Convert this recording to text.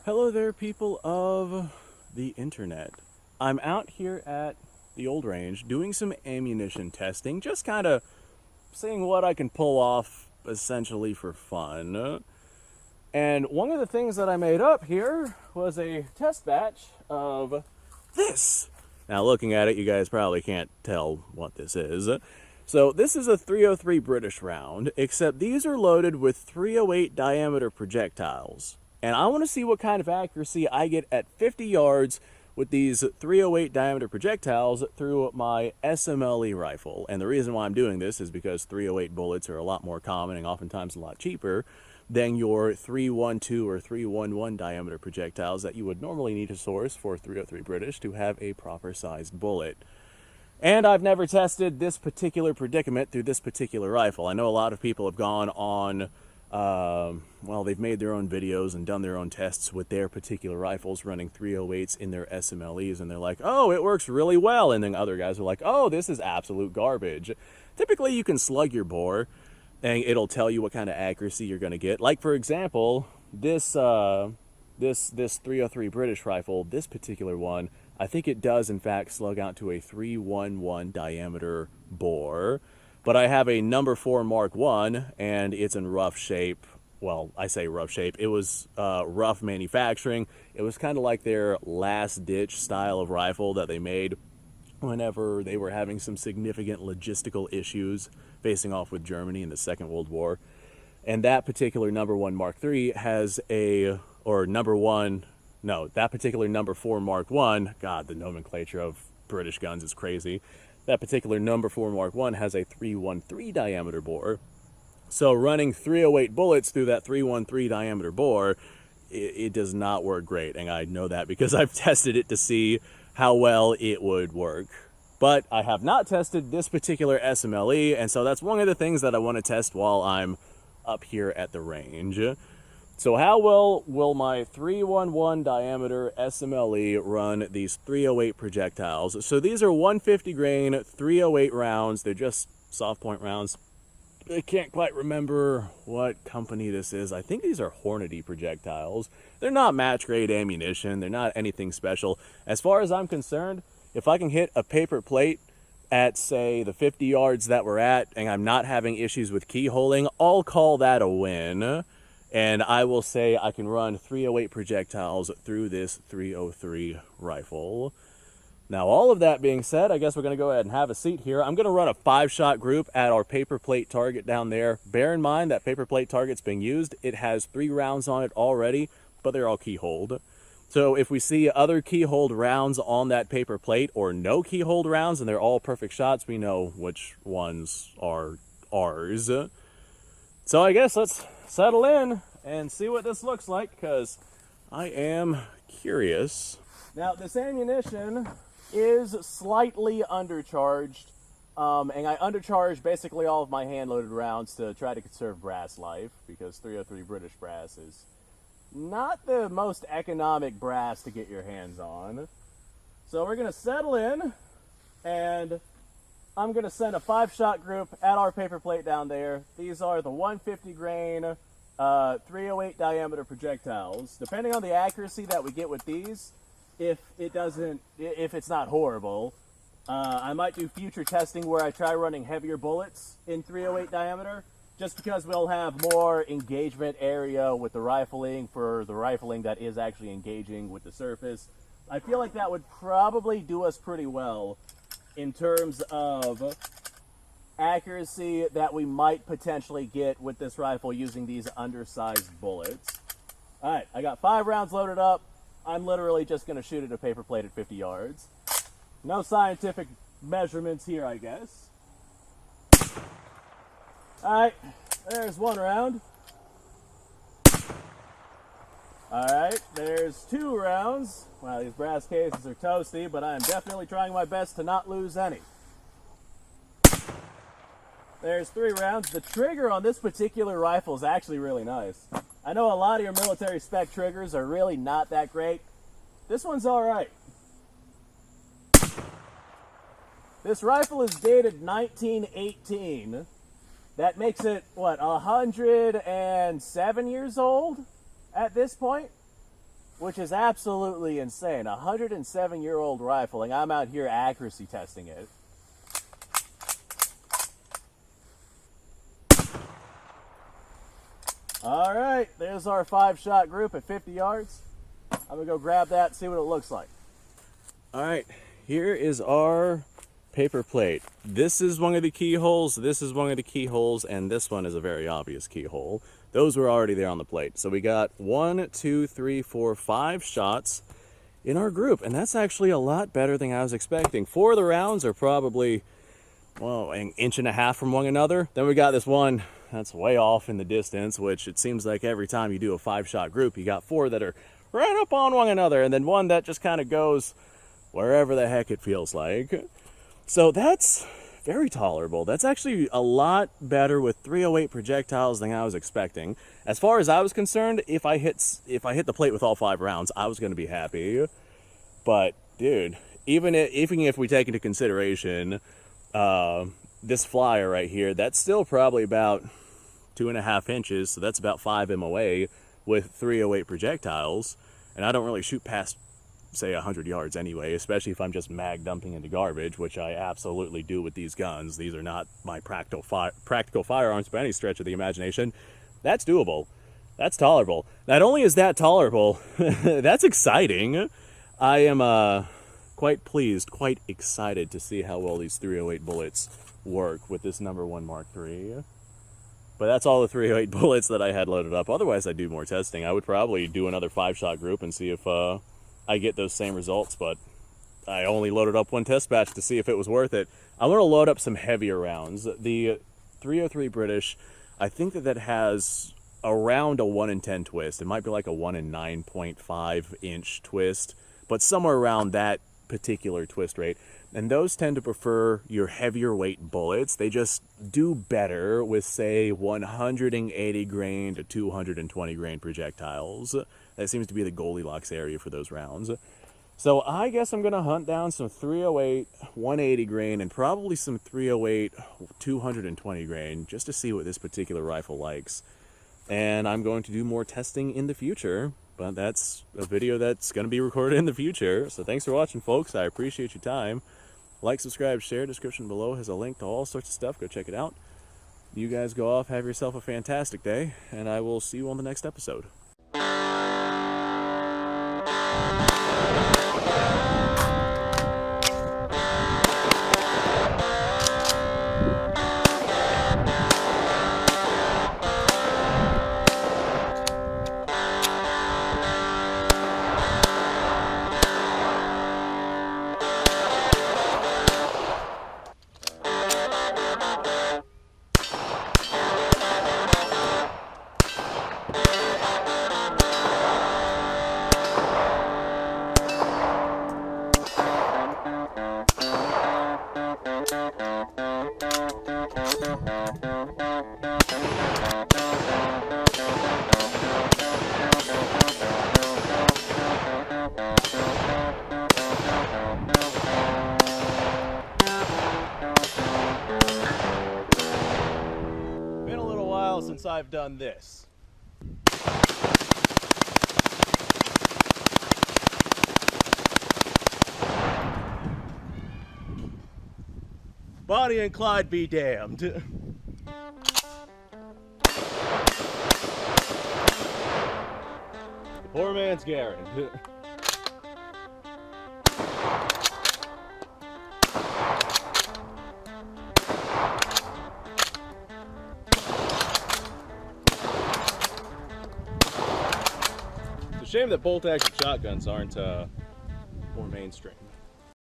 Hello there, people of the internet. I'm out here at the old range doing some ammunition testing, just kind of seeing what I can pull off essentially for fun. And one of the things that I made up here was a test batch of this. Now, looking at it, you guys probably can't tell what this is. So, this is a 303 British round, except these are loaded with 308 diameter projectiles. And I want to see what kind of accuracy I get at 50 yards with these 308 diameter projectiles through my SMLE rifle. And the reason why I'm doing this is because 308 bullets are a lot more common and oftentimes a lot cheaper than your 312 or 311 diameter projectiles that you would normally need to source for 303 British to have a proper sized bullet. And I've never tested this particular predicament through this particular rifle. I know a lot of people have gone on, well, they've made their own videos and done their own tests with their particular rifles running 308s in their SMLEs, and they're like, oh, it works really well. And then other guys are like, oh, this is absolute garbage. Typically, you can slug your bore, and it'll tell you what kind of accuracy you're going to get. Like, for example, this 303 British rifle, this particular one, I think it does in fact slug out to a 311 diameter bore. But I have a number 4 Mark 1 and it's in rough shape. Well, I say rough shape. It was rough manufacturing. It was kind of like their last ditch style of rifle that they made whenever they were having some significant logistical issues facing off with Germany in the Second World War. And that particular number 1 Mark III has a, or number 1, no, that particular number 4 Mark 1, God, the nomenclature of British guns is crazy. That particular number 4 Mark 1 has a 313 diameter bore. So running 308 bullets through that 313 diameter bore, it does not work great. And I know that because I've tested it to see how well it would work. But I have not tested this particular SMLE, and so that's one of the things that I want to test while I'm up here at the range. So how well will my 311 diameter SMLE run these 308 projectiles? So these are 150 grain 308 rounds. They're just soft point rounds. I can't quite remember what company this is. I think these are Hornady projectiles. They're not match grade ammunition. They're not anything special. As far as I'm concerned, if I can hit a paper plate at, say, the 50 yards that we're at, and I'm not having issues with keyholing, I'll call that a win. And I will say I can run 308 projectiles through this 303 rifle. Now, all of that being said, I guess we're going to go ahead and have a seat here. I'm going to run a 5-shot group at our paper plate target down there. Bear in mind that paper plate target's being used. It has 3 rounds on it already, but they're all keyholed. So if we see other keyholed rounds on that paper plate or no keyholed rounds and they're all perfect shots, we know which ones are ours. So I guess let's settle in and see what this looks like, because I am curious. Now, this ammunition is slightly undercharged, and I undercharged basically all of my hand-loaded rounds to try to conserve brass life, because 303 British brass is not the most economic brass to get your hands on. So we're going to settle in, and I'm going to send a 5-shot group at our paper plate down there. These are the 150 grain 308 diameter projectiles. Depending on the accuracy that we get with these, if it's not horrible, I might do future testing where I try running heavier bullets in 308 diameter, just because we'll have more engagement area with the rifling for the rifling that is actually engaging with the surface. I feel like that would probably do us pretty well in terms of accuracy that we might potentially get with this rifle using these undersized bullets. Alright, I got 5 rounds loaded up. I'm literally just going to shoot at a paper plate at 50 yards. No scientific measurements here, I guess. Alright, there's 1 round. Alright, there's 2 rounds. Wow, these brass cases are toasty, but I am definitely trying my best to not lose any. There's 3 rounds. The trigger on this particular rifle is actually really nice. I know a lot of your military spec triggers are really not that great. This one's alright. This rifle is dated 1918. That makes it, what, 107 years old at this point? which is absolutely insane. 107-year-old rifle, and I'm out here accuracy testing it. All right, there's our 5-shot group at 50 yards. I'm gonna go grab that and see what it looks like. All right, here is our paper plate. This is one of the keyholes, this is one of the keyholes, and this one is a very obvious keyhole. Those were already there on the plate. So we got 1, 2, 3, 4, 5 shots in our group, and that's actually a lot better than I was expecting. 4 of the rounds are probably, well, an inch and a half from one another. Then we got this one that's way off in the distance, which it seems like every time you do a 5-shot group, you got 4 that are right up on one another, and then one that just kind of goes wherever the heck it feels like. So that's very tolerable. That's actually a lot better with 308 projectiles than I was expecting. As far as I was concerned, if I hit the plate with all 5 rounds, I was going to be happy. But dude, even if we take into consideration this flyer right here, that's still probably about 2.5 inches, so that's about 5 MOA with 308 projectiles, and I don't really shoot past, say, 100 yards anyway, especially if I'm just mag dumping into garbage, which I absolutely do with these guns. These are not my practical firearms by any stretch of the imagination. That's doable. That's tolerable. Not only is that tolerable, that's exciting. I am quite pleased, quite excited to see how well these 308 bullets work with this #1 Mark III. But that's all the 308 bullets that I had loaded up. Otherwise, I'd do more testing. I would probably do another 5-shot group and see if I get those same results, but I only loaded up 1 test batch to see if it was worth it. I'm going to load up some heavier rounds. The 303 British, I think that has around a 1 in 10 twist. It might be like a 1 in 9.5 inch twist, but somewhere around that particular twist rate. And those tend to prefer your heavier weight bullets. They just do better with, say, 180 grain to 220 grain projectiles. That seems to be the Goldilocks area for those rounds. So I guess I'm going to hunt down some 308 180 grain and probably some 308 220 grain just to see what this particular rifle likes. And I'm going to do more testing in the future, but that's a video that's going to be recorded in the future. So thanks for watching, folks. I appreciate your time. Like, subscribe, share. Description below has a link to all sorts of stuff. Go check it out. You guys go off, have yourself a fantastic day, and I will see you on the next episode. Been a little while since I've done this. Bonnie and Clyde be damned. Poor man's Garrett. It's a shame that bolt-action shotguns aren't more mainstream.